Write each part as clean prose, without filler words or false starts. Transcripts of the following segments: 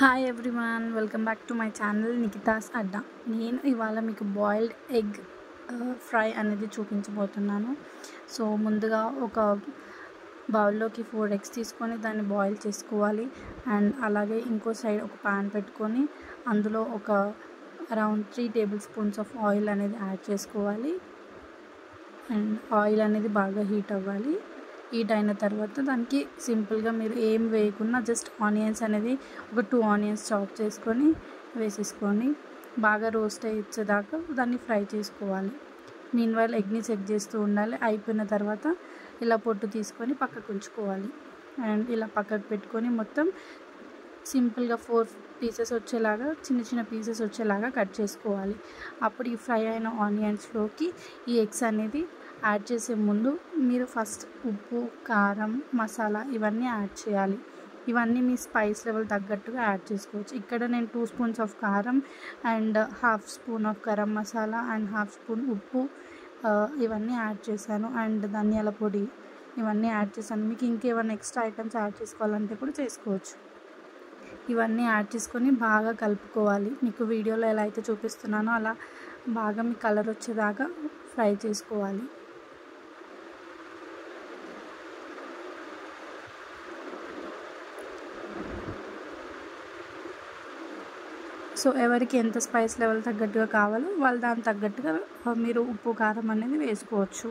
Hi everyone, welcome back to my channel Nikhita's Adda. నేను ఇవాళ మీకు బాయిల్డ్ ఎగ్ ఫ్రై అనేది చూపించబోతున్నాను. సో ముందుగా ఒక బౌల్లోకి 4 eggs తీసుకొని దాన్ని బాయిల్ చేసుకోవాలి. అండ్ అలాగే ఇంకో సైడ్ ఒక పాన్ పెట్టుకొని అందులో ఒక అరౌండ్ 3 tablespoons ఆఫ్ ఆయిల్ అనేది యాడ్ చేసుకోవాలి. అండ్ ఆయిల్ అనేది బాగా హీట్ అవ్వాలి. హీట్ అయిన తర్వాత దానికి సింపుల్గా మీరు ఏం వేయకుండా జస్ట్ ఆనియన్స్ అనేది ఒక 2 onions చాప్ చేసుకొని వేసేసుకొని బాగా రోస్ట్ అయ్యేదాకా దాన్ని ఫ్రై చేసుకోవాలి. మీన్వైల్ ఎగ్ని చెక్ చేస్తూ ఉండాలి. అయిపోయిన తర్వాత ఇలా పొట్టు తీసుకొని పక్కకు ఉంచుకోవాలి. అండ్ ఇలా పక్కకు పెట్టుకొని మొత్తం సింపుల్గా 4 pieces వచ్చేలాగా చిన్న చిన్న పీసెస్ వచ్చేలాగా కట్ చేసుకోవాలి. అప్పుడు ఈ ఫ్రై అయిన ఆనియన్స్లోకి ఈ ఎగ్స్ అనేది యాడ్ చేసే ముందు మీరు ఫస్ట్ ఉప్పు, కారం, మసాలా ఇవన్నీ యాడ్ చేయాలి. ఇవన్నీ మీ స్పైస్ లెవెల్ తగ్గట్టుగా యాడ్ చేసుకోవచ్చు. ఇక్కడ నేను 2 spoons ఆఫ్ కారం and 1/2 spoon of garam masala and 1/2 spoon ఉప్పు ఇవన్నీ యాడ్ చేశాను. అండ్ ధనియాల పొడి ఇవన్నీ యాడ్ చేశాను. మీకు ఇంకేమైనా ఎక్స్ట్రా ఐటమ్స్ యాడ్ చేసుకోవాలంటే కూడా చేసుకోవచ్చు. ఇవన్నీ యాడ్ చేసుకొని బాగా కలుపుకోవాలి. మీకు వీడియోలో ఎలా అయితే చూపిస్తున్నానో అలా బాగా మీ కలర్ వచ్చేదాకా ఫ్రై చేసుకోవాలి. సో ఎవరికి ఎంత స్పైస్ లెవెల్ తగ్గట్టుగా కావాలో వాళ్ళు దానికి తగ్గట్టుగా మీరు ఉప్పు, కారం అనేది వేసుకోవచ్చు.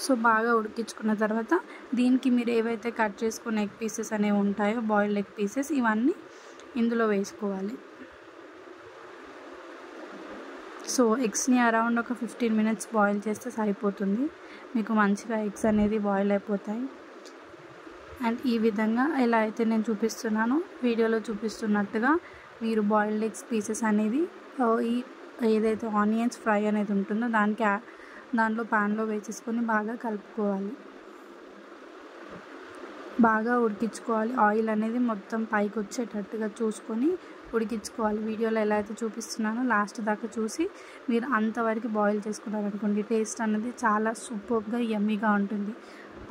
సో బాగా ఉడికించుకున్న తర్వాత దీనికి మీరు ఏవైతే కట్ చేసుకున్న ఎగ్ పీసెస్ అనేవి ఉంటాయో బాయిల్డ్ ఎగ్ పీసెస్ ఇవన్నీ ఇందులో వేసుకోవాలి. సో ఎగ్స్ని అరౌండ్ ఒక 15 minutes బాయిల్ చేస్తే సరిపోతుంది. మీకు మంచిగా ఎగ్స్ అనేది బాయిల్ అయిపోతాయి. అండ్ ఈ విధంగా ఎలా అయితే నేను చూపిస్తున్నానో వీడియోలో చూపిస్తున్నట్టుగా మీరు బాయిల్డ్ ఎగ్స్ పీసెస్ అనేది ఈ ఏదైతే ఆనియన్స్ ఫ్రై అనేది ఉంటుందో దాంట్లో ప్యాన్లో వేసేసుకొని బాగా కలుపుకోవాలి. బాగా ఉడికించుకోవాలి. ఆయిల్ అనేది మొత్తం పైకి వచ్చేటట్టుగా చూసుకొని ఉడికించుకోవాలి. వీడియోలో ఎలా అయితే చూపిస్తున్నానో లాస్ట్ దాకా చూసి మీరు అంతవరకు బాయిల్ చేసుకున్నారనుకోండి టేస్ట్ అనేది చాలా సూపర్గా యమ్మీగా ఉంటుంది.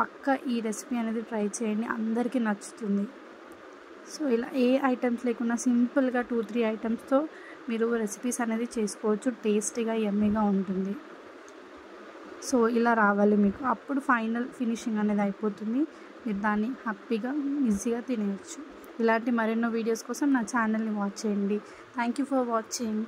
పక్కా ఈ రెసిపీ అనేది ట్రై చేయండి, అందరికీ నచ్చుతుంది. సో ఇలా ఏ ఐటమ్స్ లేకుండా సింపుల్గా 2-3 ఐటమ్స్తో మీరు రెసిపీస్ అనేది చేసుకోవచ్చు. టేస్టీగా యమ్మీగా ఉంటుంది. సో ఇలా రావాలి మీకు, అప్పుడు ఫైనల్ ఫినిషింగ్ అనేది అయిపోతుంది. మీరు దాన్ని హ్యాపీగా ఈజీగా తినేయచ్చు. ఇలాంటి మరెన్నో వీడియోస్ కోసం నా ఛానల్ని వాచ్ చేయండి. Thank you for watching.